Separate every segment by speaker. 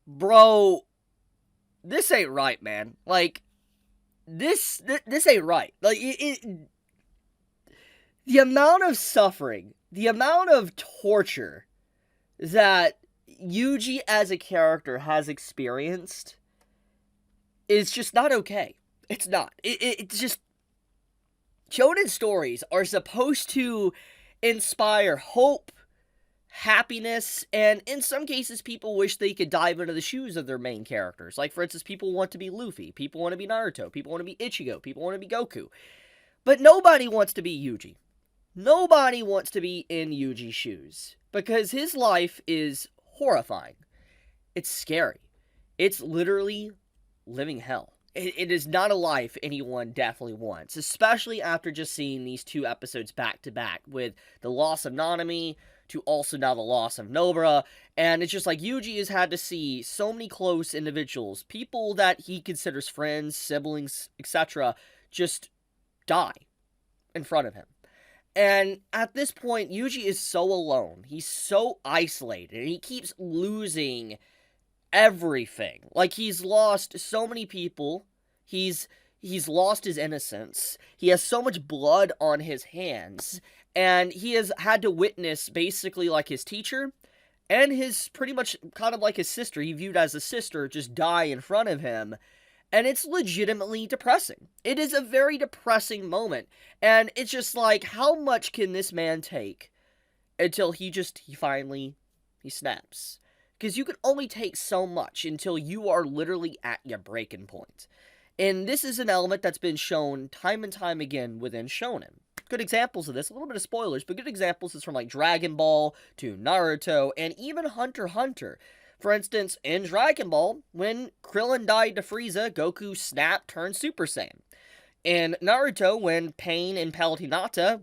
Speaker 1: Bro, this ain't right, man. Like, this ain't right. Like, the amount of suffering, the amount of torture that Yuji as a character has experienced is just not okay. It's not. It's just, Shonen stories are supposed to inspire hope, happiness, and in some cases, people wish they could dive into the shoes of their main characters. Like, for instance, people want to be Luffy, people want to be Naruto, people want to be Ichigo, people want to be Goku. But nobody wants to be Yuji. Nobody wants to be in Yuji's shoes because his life is horrifying. It's scary. It's literally living hell. It is not a life anyone definitely wants, especially after just seeing these two episodes back to back with the loss of Nanami to also now the loss of Nobara. And it's just like Yuji has had to see so many close individuals, people that he considers friends, siblings, etc., just die in front of him. And at this point, Yuji is so alone. He's so isolated, and he keeps losing everything. Like, he's lost so many people. He's lost his innocence. He has so much blood on his hands, and he has had to witness basically like his teacher and his pretty much kind of like his sister, he viewed as a sister, just die in front of him. And it's legitimately depressing. It is a very depressing moment. And it's just like, how much can this man take until he finally snaps? Because you can only take so much until you are literally at your breaking point. And this is an element that's been shown time and time again within Shonen. Good examples of this, a little bit of spoilers, but good examples is from like Dragon Ball to Naruto and even Hunter x Hunter. For instance, in Dragon Ball, when Krillin died to Frieza, Goku snapped, turned Super Saiyan. In Naruto, when Pain impaled Hinata,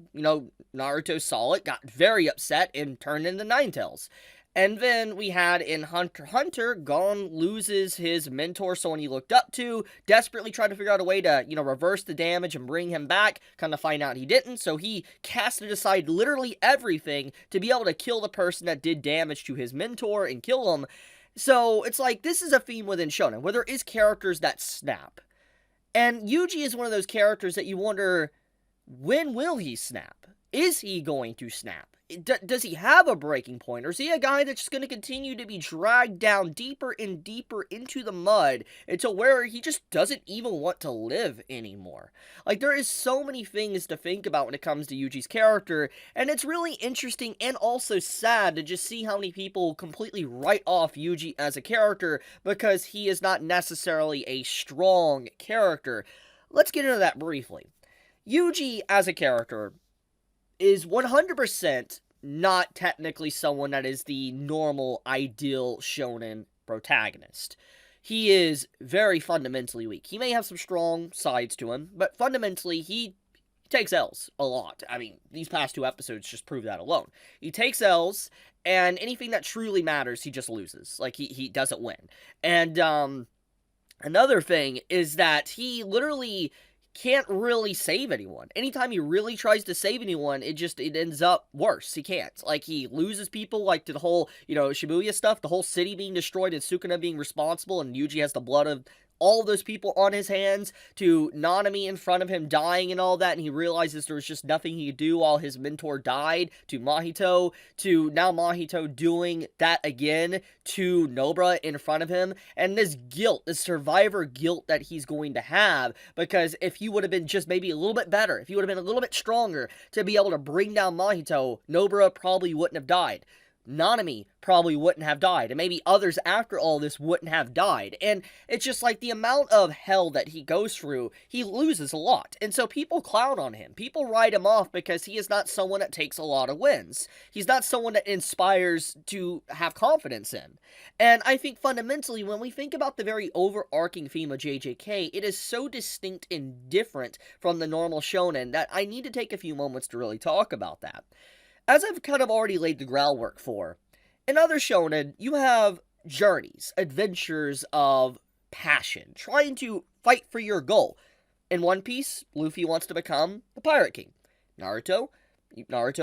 Speaker 1: Naruto saw it, got very upset, and turned into Ninetales. And then we had in Hunter x Hunter, Gon loses his mentor, someone he looked up to, desperately tried to figure out a way to, reverse the damage and bring him back, kind of find out he didn't, so he casted aside literally everything to be able to kill the person that did damage to his mentor and kill him. So it's like, this is a theme within Shonen, where there is characters that snap. And Yuji is one of those characters that you wonder, when will he snap? Is he going to snap? Does he have a breaking point? Or is he a guy that's just going to continue to be dragged down deeper and deeper into the mud until where he just doesn't even want to live anymore? Like, there is so many things to think about when it comes to Yuji's character, and it's really interesting and also sad to just see how many people completely write off Yuji as a character because he is not necessarily a strong character. Let's get into that briefly. Yuji as a character is 100% not technically someone that is the normal, ideal shonen protagonist. He is very fundamentally weak. He may have some strong sides to him, but fundamentally, he takes L's a lot. I mean, these past two episodes just prove that alone. He takes L's, and anything that truly matters, he just loses. Like, he doesn't win. And, another thing is that he literally can't really save anyone. Anytime he really tries to save anyone, it ends up worse. He can't. Like, he loses people, like, to the whole, Shibuya stuff, the whole city being destroyed and Sukuna being responsible, and Yuji has the blood of all of those people on his hands, to Nanami in front of him dying and all that, and he realizes there was just nothing he could do while his mentor died, to Mahito, to now Mahito doing that again to Nobara in front of him, and this guilt, this survivor guilt that he's going to have, because if he would have been just maybe a little bit better, if he would have been a little bit stronger to be able to bring down Mahito, Nobara probably wouldn't have died. Nanami probably wouldn't have died, and maybe others after all this wouldn't have died. And it's just like the amount of hell that he goes through, he loses a lot. And so people clown on him. People write him off because he is not someone that takes a lot of wins. He's not someone that inspires to have confidence in. And I think fundamentally, when we think about the very overarching theme of JJK, it is so distinct and different from the normal shonen that I need to take a few moments to really talk about that. As I've kind of already laid the groundwork for, in other shonen, you have journeys, adventures of passion, trying to fight for your goal. In One Piece, Luffy wants to become the Pirate King. Naruto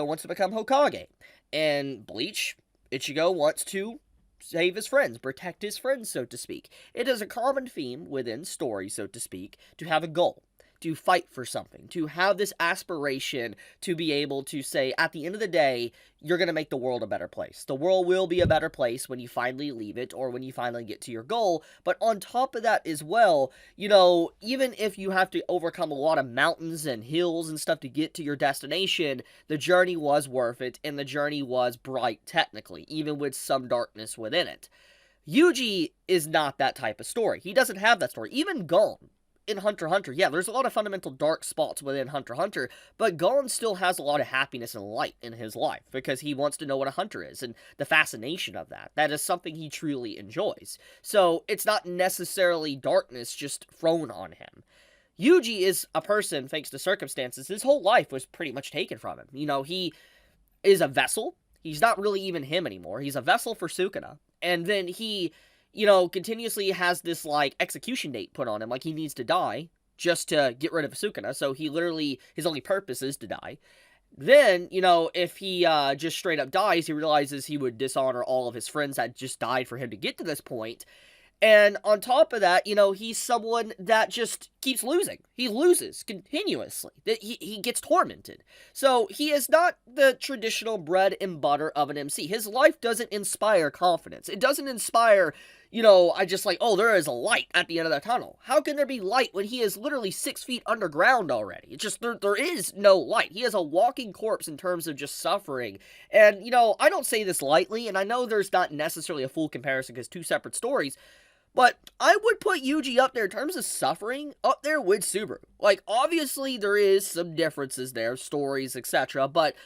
Speaker 1: wants to become Hokage. In Bleach, Ichigo wants to save his friends, protect his friends, so to speak. It is a common theme within stories, so to speak, to have a goal, to fight for something, to have this aspiration to be able to say, at the end of the day, you're going to make the world a better place. The world will be a better place when you finally leave it or when you finally get to your goal. But on top of that as well, even if you have to overcome a lot of mountains and hills and stuff to get to your destination, the journey was worth it and the journey was bright technically, even with some darkness within it. Yuji is not that type of story. He doesn't have that story. Even Gon in Hunter x Hunter, yeah, there's a lot of fundamental dark spots within Hunter x Hunter, but Gon still has a lot of happiness and light in his life because he wants to know what a hunter is and the fascination of that. That is something he truly enjoys. So it's not necessarily darkness just thrown on him. Yuji is a person, thanks to circumstances, his whole life was pretty much taken from him. He is a vessel. He's not really even him anymore. He's a vessel for Sukuna. And then he continuously has this, execution date put on him, he needs to die just to get rid of Sukuna, so his only purpose is to die. Then, if he just straight up dies, he realizes he would dishonor all of his friends that just died for him to get to this point. And on top of that, he's someone that just keeps losing. He loses continuously. He gets tormented. So he is not the traditional bread and butter of an MC. His life doesn't inspire confidence. It doesn't inspire, there is a light at the end of the tunnel. How can there be light when he is literally 6 feet underground already? It's just, there is no light. He is a walking corpse in terms of just suffering. And, I don't say this lightly, and I know there's not necessarily a full comparison because two separate stories, but I would put Yuji up there in terms of suffering, up there with Subaru. Obviously there is some differences there, stories, etc. But,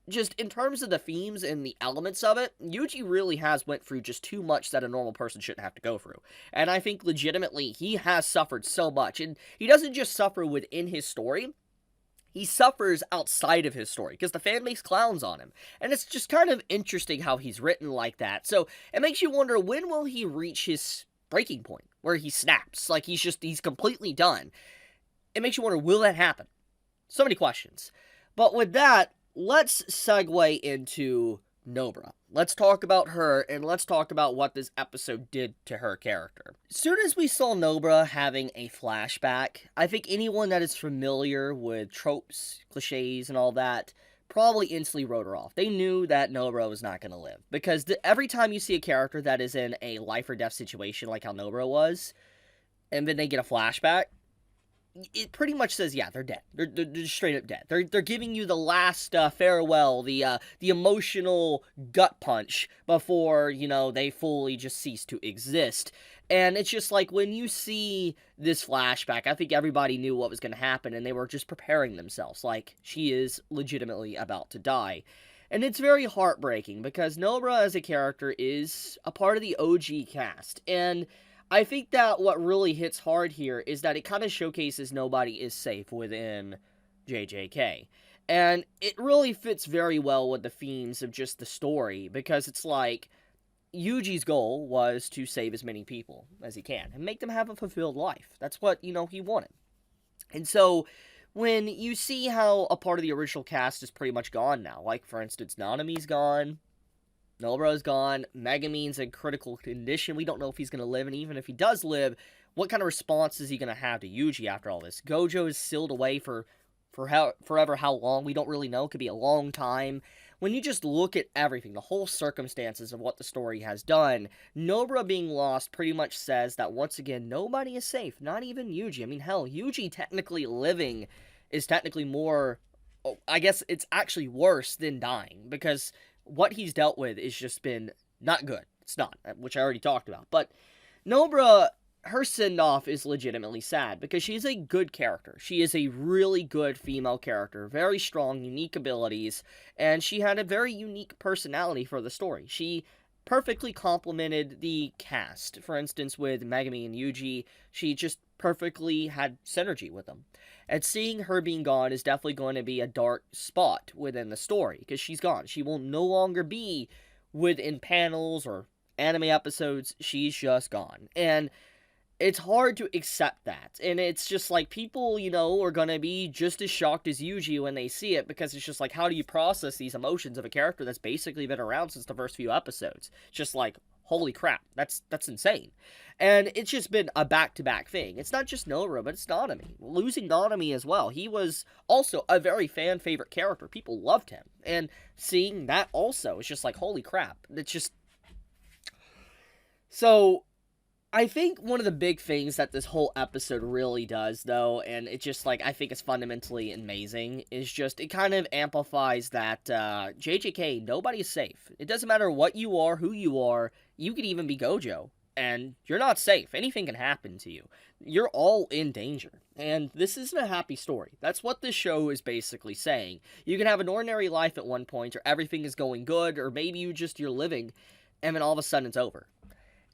Speaker 1: just in terms of the themes and the elements of it, Yuji really has went through just too much that a normal person shouldn't have to go through. And I think legitimately he has suffered so much. And he doesn't just suffer within his story. He suffers outside of his story, because the fan base clowns on him. And it's just kind of interesting how he's written like that. So, it makes you wonder, when will he reach his breaking point where he snaps, he's completely done? It makes you wonder, will that happen? So many questions. But with that, let's segue into Nobara. Let's talk about her, and let's talk about what this episode did to her character. As soon as we saw Nobara having a flashback, I think anyone that is familiar with tropes, cliches, and all that probably instantly wrote her off. They knew that Nobara was not going to live. Because every time you see a character that is in a life or death situation, like how Nobara was, and then they get a flashback, it pretty much says, yeah, they're dead. They're straight up dead. They're giving you the last farewell, the emotional gut punch before, they fully just cease to exist. And it's just when you see this flashback, I think everybody knew what was going to happen, and they were just preparing themselves. She is legitimately about to die. And it's very heartbreaking, because Nobara as a character is a part of the OG cast. And I think that what really hits hard here is that it kind of showcases nobody is safe within JJK. And it really fits very well with the themes of just the story, because it's Yuji's goal was to save as many people as he can and make them have a fulfilled life. That's what, he wanted. And so, when you see how a part of the original cast is pretty much gone now, for instance, Nanami's gone, Nobara's gone, Megumin's in critical condition, we don't know if he's going to live, and even if he does live, what kind of response is he going to have to Yuji after all this? Gojo is sealed away for forever, how long, we don't really know, it could be a long time. When you just look at everything, the whole circumstances of what the story has done, Nobara being lost pretty much says that, once again, nobody is safe, not even Yuji. I mean, hell, Yuji technically living is technically more, I guess it's actually worse than dying, because what he's dealt with has just been not good. It's not, which I already talked about. But Nobara, her send-off is legitimately sad, because she's a good character. She is a really good female character, very strong, unique abilities, and she had a very unique personality for the story. She perfectly complemented the cast. For instance, with Megumi and Yuji, she just perfectly had synergy with them. And seeing her being gone is definitely going to be a dark spot within the story, because she's gone. She will no longer be within panels or anime episodes. She's just gone. And it's hard to accept that. And it's just people, are going to be just as shocked as Yuji when they see it, because it's just how do you process these emotions of a character that's basically been around since the first few episodes? Just holy crap, that's insane. And it's just been a back-to-back thing. It's not just Nobara, but it's Nanami. Losing Nanami as well. He was also a very fan-favorite character. People loved him. And seeing that also is just like, holy crap. It's just... So, I think one of the big things that this whole episode really does, though, and it just, like, I think is fundamentally amazing, is just, it kind of amplifies that, JJK, nobody's safe. It doesn't matter what you are, who you are, you could even be Gojo, and you're not safe. Anything can happen to you. You're all in danger, and this isn't a happy story. That's what this show is basically saying. You can have an ordinary life at one point, or everything is going good, or maybe you're living, and then all of a sudden it's over.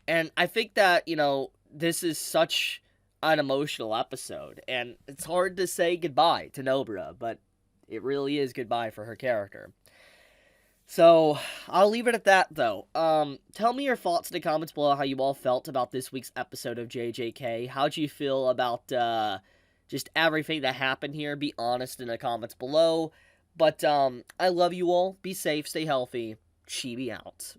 Speaker 1: And I think that, this is such an emotional episode, and it's hard to say goodbye to Nobara, but it really is goodbye for her character. So, I'll leave it at that, though. Tell me your thoughts in the comments below, how you all felt about this week's episode of JJK. How'd you feel about, just everything that happened here? Be honest in the comments below. But, I love you all. Be safe, stay healthy. Chibi out.